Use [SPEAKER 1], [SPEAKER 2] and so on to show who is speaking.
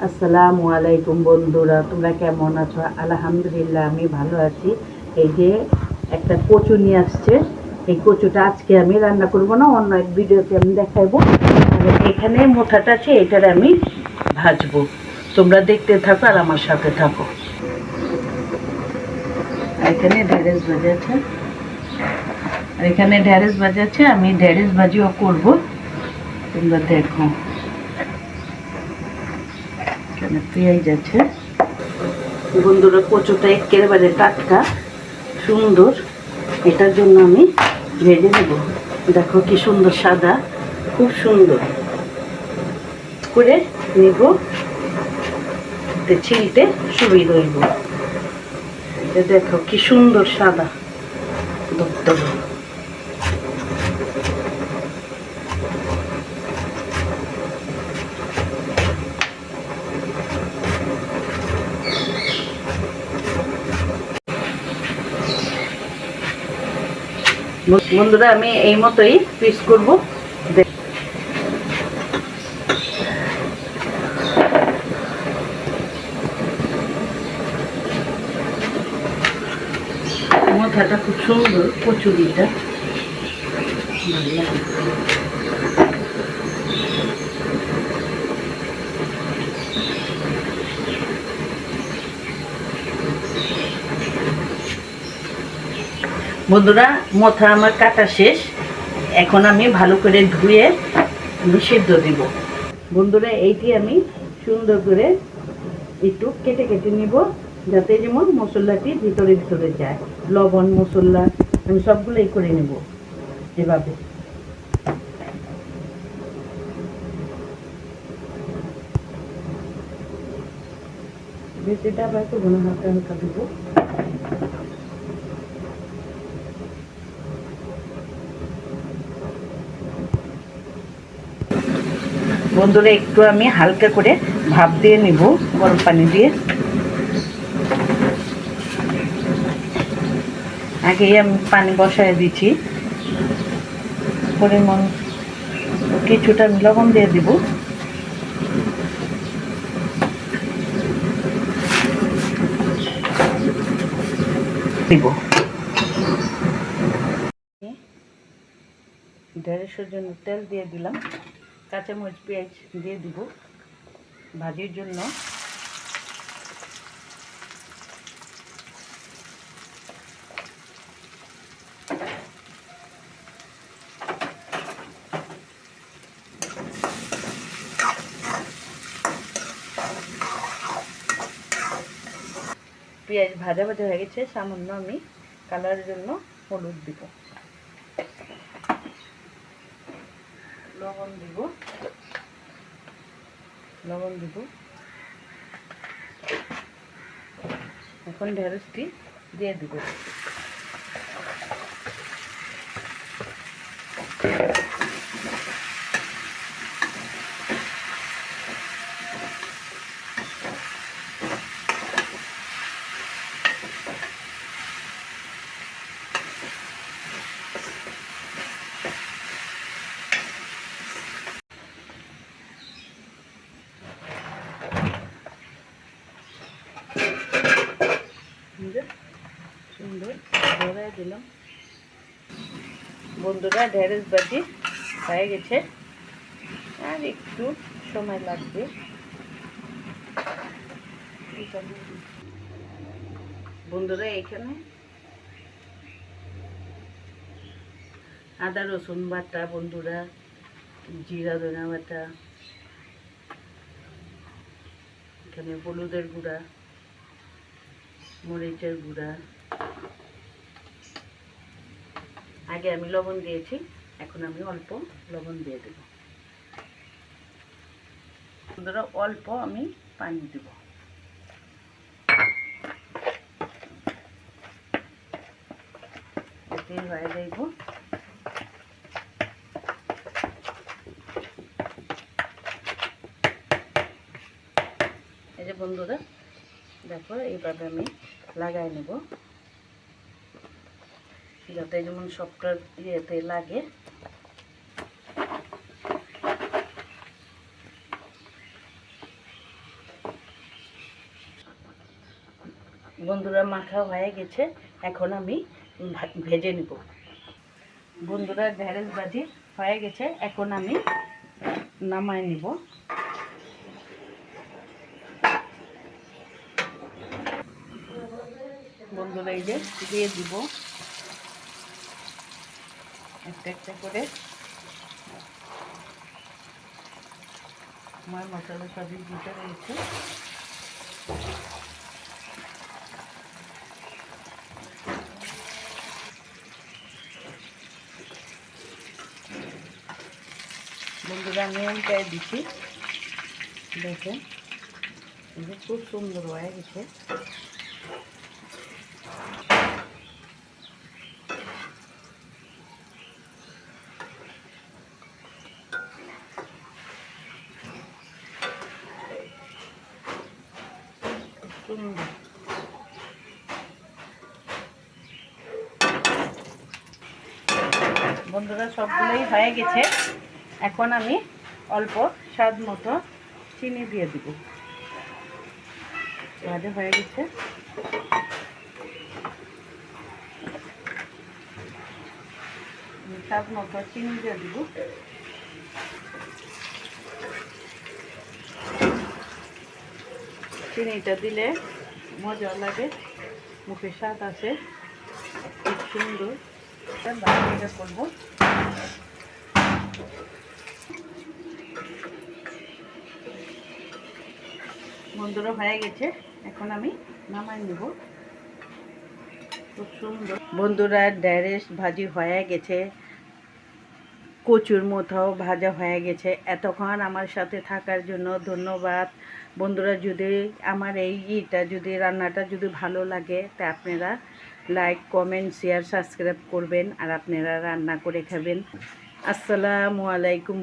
[SPEAKER 1] আসসালামু আলাইকুম বন্ধুরা, তোমরা কেমন আছো? আলহামদুলিল্লাহ আমি ভালো আছি। এই যে একটা কচু নিয়ে আসছে, এই কচুটা আজকে আমি রান্না করব না, অন্য এক ভিডিওতে আমি দেখাবো। আর এখানে মোথাটা আছে, এটার আমি ভাজবো। তোমরা দেখতে থাকো আর আমার সাথে থাকো। এখানে ঢেঁড়স ভাজা আছে, আর এখানে ঢেঁড়স ভাজা আছে, আমি ঢেঁড়স ভাজিও করব, তোমরা দেখো। এখানে পেঁয়াজ আছে। বন্ধুরা, কচুটা একেবারে টাটকা সুন্দর, এটার জন্য আমি ভেজে নেব। দেখো কি সুন্দর সাদা, খুব সুন্দর করে নেব, ছিলতে সুবিধা হইব। দেখো কি সুন্দর সাদা ধরতে। বন্ধুরা, আমি এই মতোই পিস করব। মাথাটা খুব সুন্দর, কচুরিটা ভালো লাগে। বন্ধুরা, মাথা আমার কাটা শেষ, এখন আমি ভালো করে ধুয়ে সিদ্ধ দিব। বন্ধুরা, এইটি আমি সুন্দর করে একটু কেটে কেটে নিব, যাতে যেমন মশলাটি ভিতরে ভিতরে যায়। লবণ মশলা আমি সবগুলোই করে নেব এভাবে। বেশিটা আবার করবো না, হালকা হালকা দিব। বন্ধুরা, একটু আমি হালকা করে ভাপ দিয়ে নিব গরম পানি দিয়ে। আগেই আমি পানি বসায় দিচ্ছি, পরিমাণ কিছুটা লবণ দিয়ে দিব। ঢেঁড়সের জন্য তেল দিয়ে দিলাম, কাঁচামরিচ পেঁয়াজ দিয়ে দিব ভাজির জন্য। পেঁয়াজ ভাজা ভাজা হয়ে গেছে, সামান্য আমি কালারের জন্য হলুদ দিব, লবণ দিব, এখন ঢেঁড়সটি দিয়ে দিব। সুন্দর ধরাই দিলাম। বন্ধুরা, ঢেঁড়স ভাজি হয়ে গেছে, আর একটু সময় লাগবে। বন্ধুরা, এখানে আদা রসুন বাটা, বন্ধুরা জিরা ধনা বাটা, এখানে হলুদের গুঁড়া, মরিচের গুঁড়া, আগে আমি লবণ দিয়েছি, এখন আমি অল্প লবণ দিয়ে দেব। বন্ধুরা, অল্প আমি পানি দেব। এতেই হয়ে যাইব। এই যে বন্ধুরা দেখো, এইভাবে আমি লাগাই নেব, যাতে যেমন সবটার ইয়েতে লাগে। বন্ধুরা মাখা হয়ে গেছে, এখন আমি ভেজে নিব। বন্ধুরা ঢেঁড়স ভাজি হয়ে গেছে, এখন আমি নামায় নিব। বন্ধুরা এই যে দিয়ে দিব একটা একটা করে। আমার মশলা সবই দিতে রয়েছে। বন্ধুরা আমি উল্টায় দিচ্ছি, দেখেন খুব সুন্দর হয়ে গেছে। সুন্দর বন্ধুরা সবগুলোই হয়ে গেছে, এখন আমি অল্প স্বাদ মতো চিনি দিয়ে দিব। ভাজা হয়ে গেছে, স্বাদ মতো চিনি দিয়ে দিব। চিনিটা দিলে মজা লাগে, মুখে স্বাদ আছে, খুব সুন্দর। ভাজা করবো। বন্ধুরা হয়ে গেছে, এখন আমি নামাই নেব। খুব সুন্দর বন্ধুরা ঢেঁড়স ভাজি হয়ে গেছে, কচুর মতো ভাজা হয়ে গেছে। এতক্ষণ আমার সাথে থাকার জন্য ধন্যবাদ। বন্ধুরা যদি আমার যদি রান্নাটা যদি ভালো লাগে তা আপনারা লাইক কমেন্ট শেয়ার সাবস্ক্রাইব করবেন, আর আপনারা রান্না করে খাবেন। আসসালামু আলাইকুম।